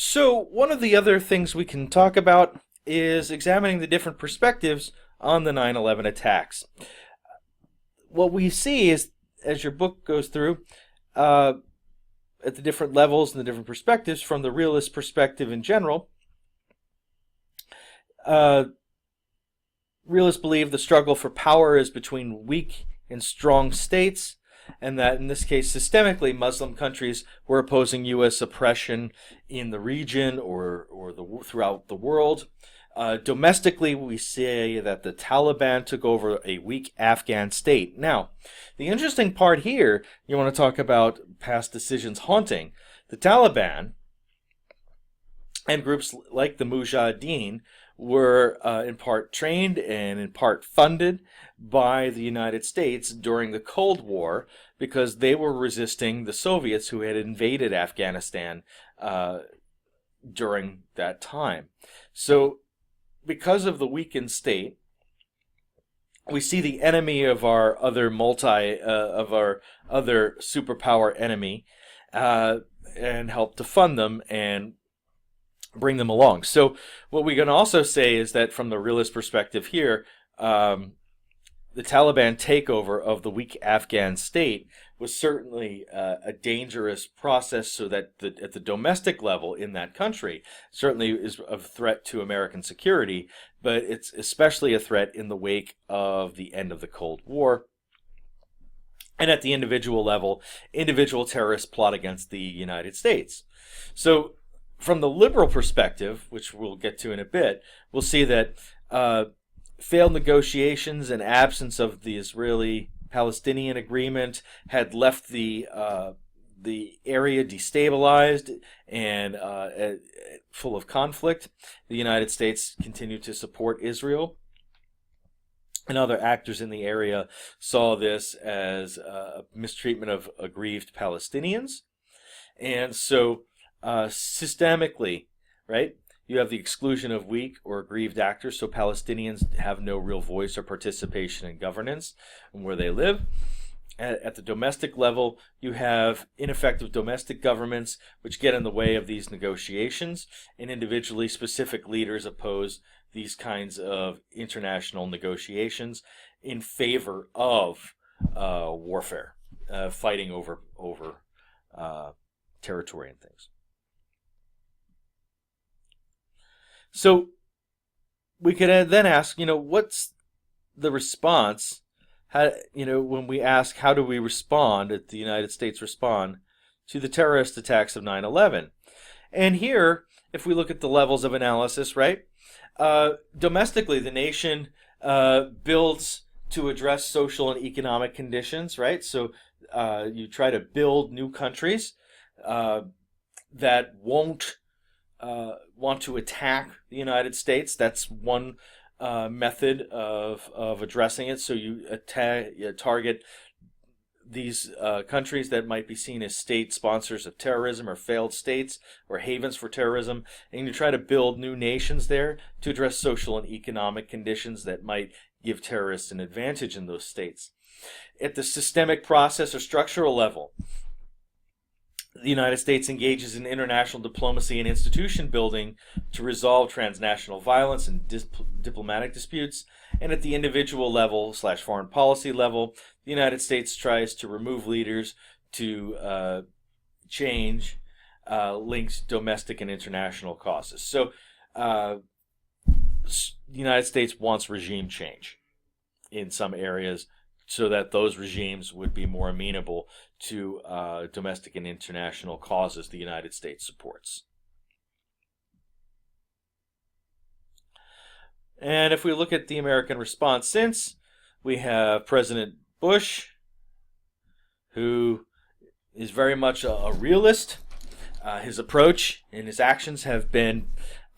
So, one of the other things we can talk about is examining the different perspectives on the 9/11 attacks. What we see is, as your book goes through, uh, at the different levels and the different perspectives, from the realist perspective in general, uh, realists believe the struggle for power is between weak and strong states, and that in this case, systemically, Muslim countries were opposing U.S. oppression in the region or throughout the world. Domestically, we say that the Taliban took over a weak Afghan state. Now, the interesting part here, you want to talk about past decisions haunting. The Taliban and groups like the Mujahideen were in part trained and in part funded by the United States during the Cold War because they were resisting the Soviets who had invaded Afghanistan during that time. So, because of the weakened state, we see the enemy of our other superpower enemy, and help to fund them and bring them along. So what we can also say is that from the realist perspective here, the Taliban takeover of the weak Afghan state was certainly a dangerous process, so that at the domestic level in that country certainly is a threat to American security, but it's especially a threat in the wake of the end of the Cold War. And at the individual level, individual terrorists plot against the United States. So from the liberal perspective, which we'll get to in a bit, we'll see that failed negotiations and absence of the Israeli-Palestinian agreement had left the area destabilized and full of conflict. The United States continued to support Israel, and other actors in the area saw this as mistreatment of aggrieved Palestinians. And so systemically, right, you have the exclusion of weak or aggrieved actors, so Palestinians have no real voice or participation in governance and where they live. At the domestic level, you have ineffective domestic governments which get in the way of these negotiations, and individually specific leaders oppose these kinds of international negotiations in favor of warfare, fighting over territory and things. So we could then ask, what's the response? How, when we ask how do we respond, did the United States respond to the terrorist attacks of 9/11? And here, if we look at the levels of analysis, right, domestically, the nation builds to address social and economic conditions, right? So you try to build new countries that won't want to attack the United States. That's one method of addressing it. So you target these countries that might be seen as state sponsors of terrorism or failed states or havens for terrorism, and you try to build new nations there to address social and economic conditions that might give terrorists an advantage in those states. At the systemic process or structural level, the United States engages in international diplomacy and institution building to resolve transnational violence and diplomatic disputes. And at the individual level / foreign policy level, the United States tries to remove leaders to change links domestic and international causes. So the United States wants regime change in some areas, so that those regimes would be more amenable to domestic and international causes the United States supports. And if we look at the American response since, we have President Bush, who is very much a realist. His approach and his actions have been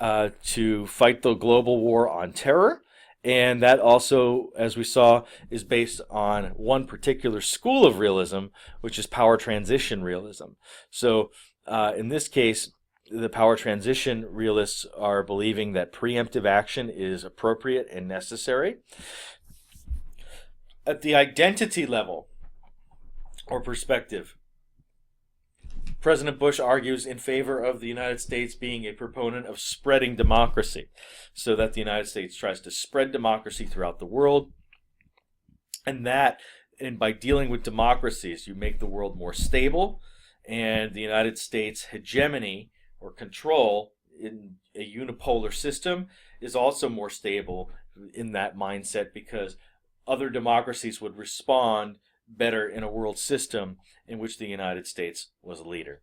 to fight the global war on terror. And that also, as we saw, is based on one particular school of realism, which is power transition realism. So in this case, the power transition realists are believing that preemptive action is appropriate and necessary. At the identity level or perspective, President Bush argues in favor of the United States being a proponent of spreading democracy, so that the United States tries to spread democracy throughout the world, and by dealing with democracies, you make the world more stable, and the United States hegemony or control in a unipolar system is also more stable in that mindset, because other democracies would respond better in a world system in which the United States was a leader.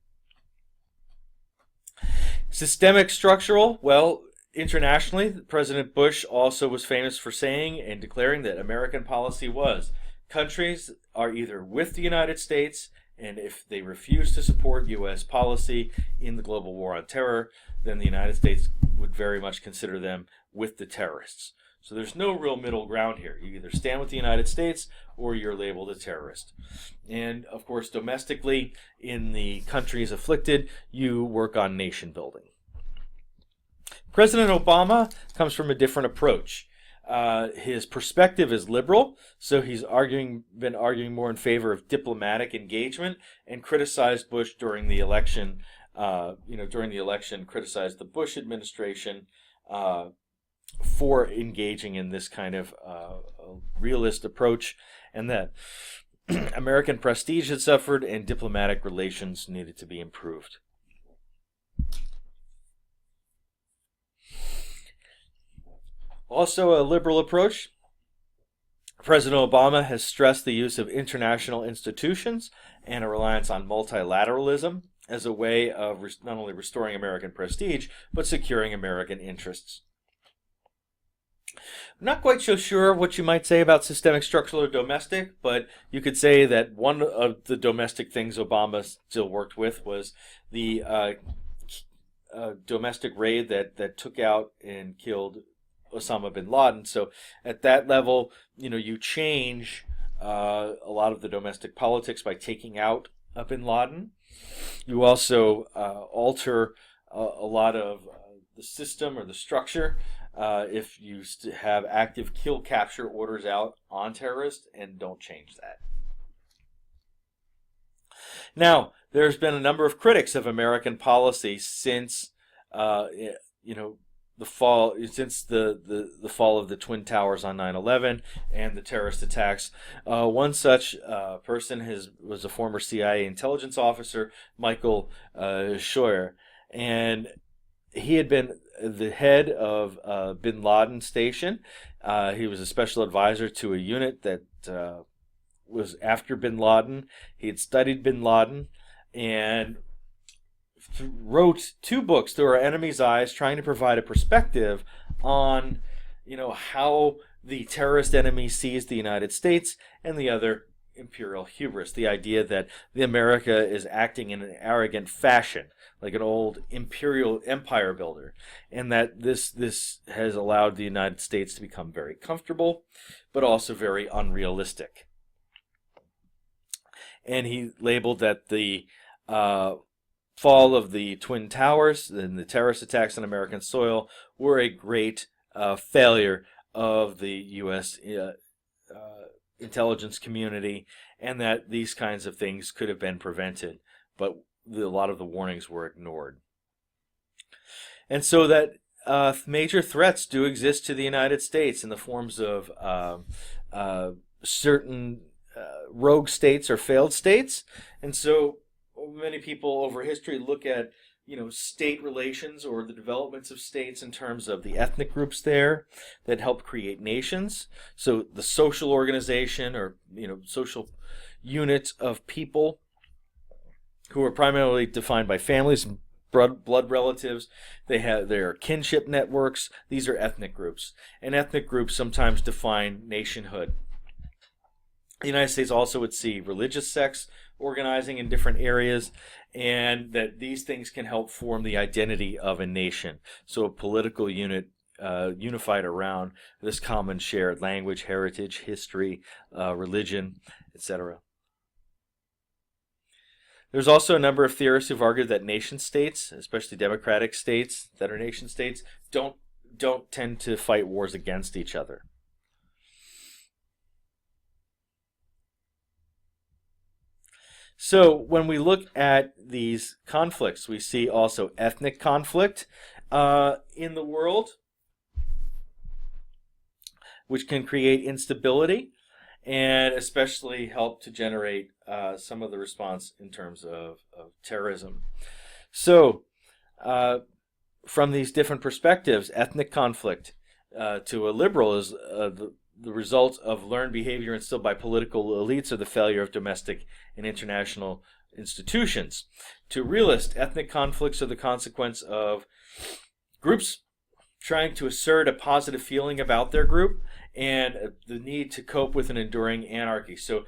Systemic structural, well, internationally, President Bush also was famous for saying and declaring that American policy was, countries are either with the United States, and if they refuse to support U.S. policy in the global war on terror, then the United States would very much consider them with the terrorists. So there's no real middle ground here. You either stand with the United States or you're labeled a terrorist. And of course, domestically, in the countries afflicted, you work on nation building. President Obama comes from a different approach. His perspective is liberal, so he's been arguing more in favor of diplomatic engagement, and criticized Bush during the election. Criticized the Bush administration for engaging in this kind of realist approach, and that American prestige had suffered and diplomatic relations needed to be improved. Also a liberal approach. President Obama has stressed the use of international institutions and a reliance on multilateralism as a way of not only restoring American prestige, but securing American interests. I'm not quite so sure what you might say about systemic, structural, or domestic, but you could say that one of the domestic things Obama still worked with was the domestic raid that took out and killed Osama bin Laden. So at that level, you change a lot of the domestic politics by taking out bin Laden. You also alter a lot of the system or the structure if you have active kill capture orders out on terrorists, and don't change that. Now, there's been a number of critics of American policy since the fall of the Twin Towers on 9/11 and the terrorist attacks. One such person was a former CIA intelligence officer, Michael Scheuer, and he had been the head of bin Laden Station. He was a special advisor to a unit that was after bin Laden. He had studied bin Laden and wrote 2 books, Through Our Enemy's Eyes, trying to provide a perspective on how the terrorist enemy sees the United States, and the other, Imperial Hubris, the idea that the America is acting in an arrogant fashion, like an old imperial empire builder, and that this has allowed the United States to become very comfortable, but also very unrealistic. And he labeled that the fall of the Twin Towers and the terrorist attacks on American soil were a great failure of the U.S. Intelligence community, and that these kinds of things could have been prevented, but a lot of the warnings were ignored. And so that major threats do exist to the United States in the forms of certain rogue states or failed states. And so many people over history look at state relations or the developments of states in terms of the ethnic groups there that help create nations. So the social organization or social unit of people who are primarily defined by families and blood relatives. Their kinship networks. These are ethnic groups, and ethnic groups sometimes define nationhood. The United States also would see religious sects organizing in different areas, and that these things can help form the identity of a nation. So a political unit unified around this common shared language, heritage, history, religion, etc. There's also a number of theorists who've argued that nation states, especially democratic states that are nation states, don't tend to fight wars against each other. So when we look at these conflicts, we see also ethnic conflict in the world, which can create instability and especially help to generate some of the response in terms of terrorism. So from these different perspectives, ethnic conflict to a liberal is the result of learned behavior instilled by political elites or the failure of domestic and international institutions. To realist, ethnic conflicts are the consequence of groups trying to assert a positive feeling about their group and the need to cope with an enduring anarchy. So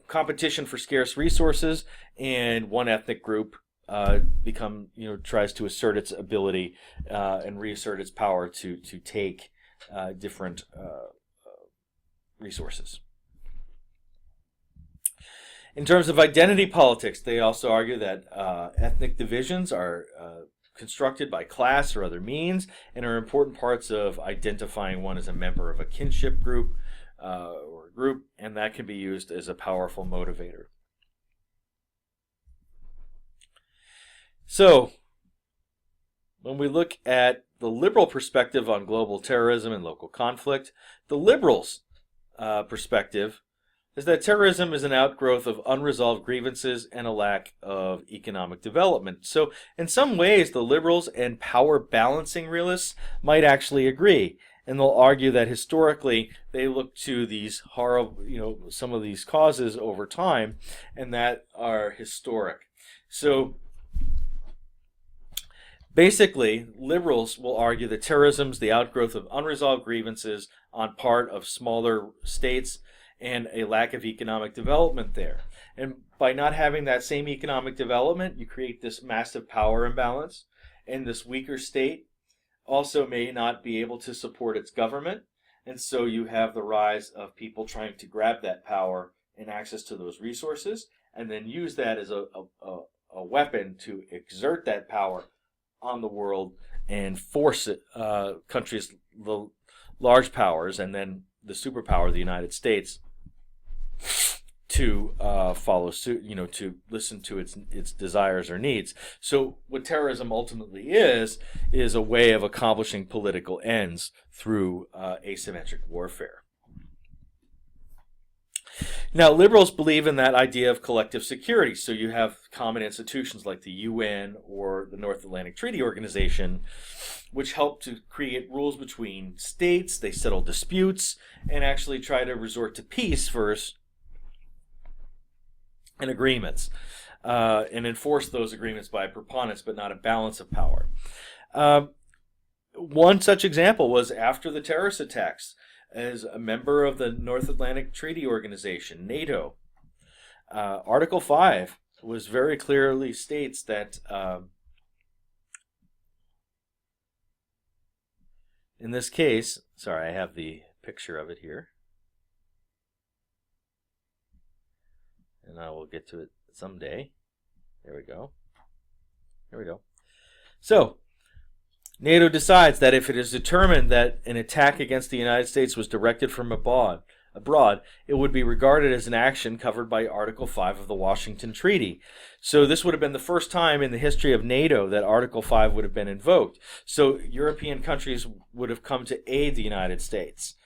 competition for scarce resources, and one ethnic group tries to assert its ability and reassert its power to take different resources. In terms of identity politics, they also argue that ethnic divisions are constructed by class or other means and are important parts of identifying one as a member of a kinship group or group, and that can be used as a powerful motivator. So, when we look at the liberal perspective on global terrorism and local conflict, the liberals' perspective is that terrorism is an outgrowth of unresolved grievances and a lack of economic development. So, in some ways, the liberals and power balancing realists might actually agree, and they'll argue that historically they look to these horrible, some of these causes over time, and that are historic. So, basically, liberals will argue that terrorism is the outgrowth of unresolved grievances on part of smaller states and a lack of economic development there. And by not having that same economic development, you create this massive power imbalance, and this weaker state also may not be able to support its government, and so you have the rise of people trying to grab that power and access to those resources, and then use that as a weapon to exert that power on the world and force countries, the large powers, and then the superpower, the United States, to follow suit, to listen to its desires or needs. So what terrorism ultimately is a way of accomplishing political ends through asymmetric warfare. Now, liberals believe in that idea of collective security. So you have common institutions like the UN or the North Atlantic Treaty Organization, which help to create rules between states. They settle disputes and actually try to resort to peace first and agreements, and enforce those agreements by a preponderance, but not a balance of power. One such example was after the terrorist attacks. As a member of the North Atlantic Treaty Organization, NATO, Article 5 was very clearly states that in this case, sorry, I have the picture of it here, and I will get to it someday. There we go. Here we go. So, NATO decides that if it is determined that an attack against the United States was directed from abroad, it would be regarded as an action covered by Article 5 of the Washington Treaty. So this would have been the first time in the history of NATO that Article 5 would have been invoked. So European countries would have come to aid the United States,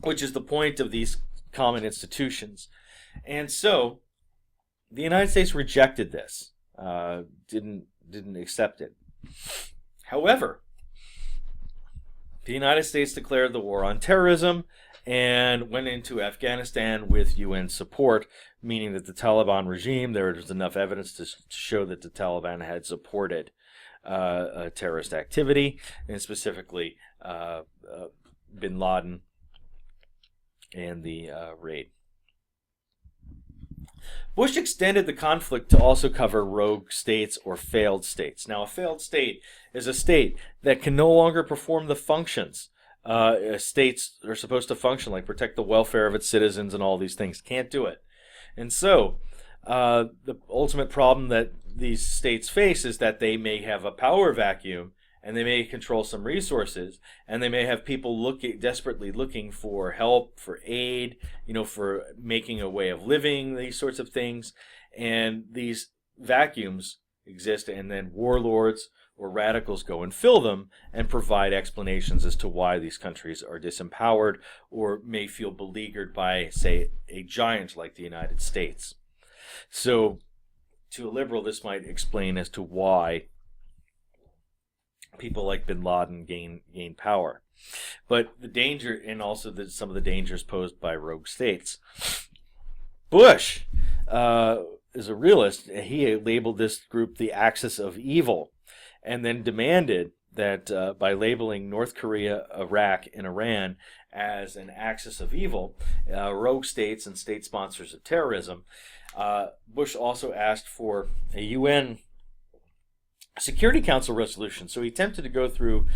which is the point of these common institutions. And so the United States rejected this, didn't accept it. However, the United States declared the war on terrorism and went into Afghanistan with UN support, meaning that the Taliban regime, there was enough evidence to show that the Taliban had supported terrorist activity, and specifically bin Laden and the raid. Bush extended the conflict to also cover rogue states or failed states. Now, a failed state is a state that can no longer perform the functions states are supposed to function, like protect the welfare of its citizens and all these things. Can't do it. And so, the ultimate problem that these states face is that they may have a power vacuum and they may control some resources, and they may have people desperately looking for help, for aid, for making a way of living, these sorts of things. And these vacuums exist, and then warlords or radicals go and fill them and provide explanations as to why these countries are disempowered or may feel beleaguered by, say, a giant like the United States. So to a liberal, this might explain as to why people like bin Laden gain power. But the danger, and also some of the dangers posed by rogue states. Bush is a realist. He labeled this group the axis of evil, and then demanded that by labeling North Korea, Iraq, and Iran as an axis of evil, rogue states and state sponsors of terrorism, Bush also asked for a UN Security Council resolution. So he attempted to go through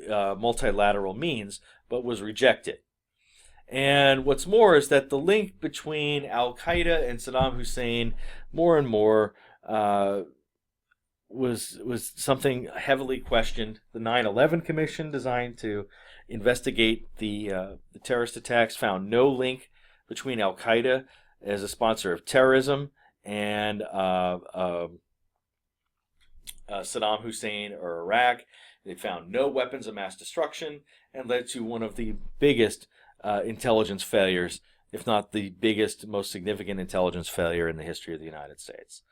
multilateral means, but was rejected. And what's more is that the link between Al-Qaeda and Saddam Hussein more and more was something heavily questioned. The 9/11 Commission, designed to investigate the terrorist attacks, found no link between Al-Qaeda as a sponsor of terrorism and Saddam Hussein or Iraq. They found no weapons of mass destruction, and led to one of the biggest intelligence failures, if not the biggest, most significant intelligence failure in the history of the United States.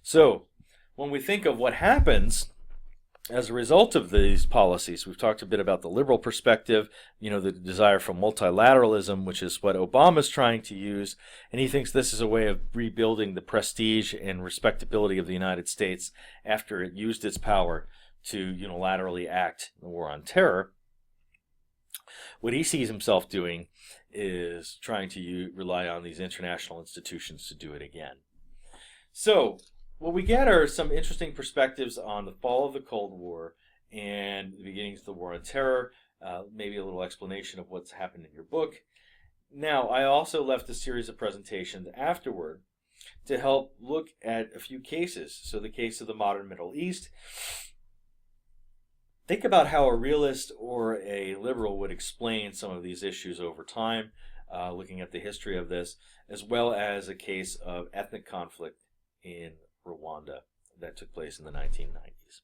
So when we think of what happens as a result of these policies, we've talked a bit about the liberal perspective, the desire for multilateralism, which is what Obama's trying to use, and he thinks this is a way of rebuilding the prestige and respectability of the United States after it used its power to unilaterally act in the war on terror. What he sees himself doing is trying to rely on these international institutions to do it again. So what we get are some interesting perspectives on the fall of the Cold War and the beginnings of the war on terror, maybe a little explanation of what's happened in your book. Now, I also left a series of presentations afterward to help look at a few cases. So the case of the modern Middle East. Think about how a realist or a liberal would explain some of these issues over time, looking at the history of this, as well as a case of ethnic conflict in Rwanda that took place in the 1990s.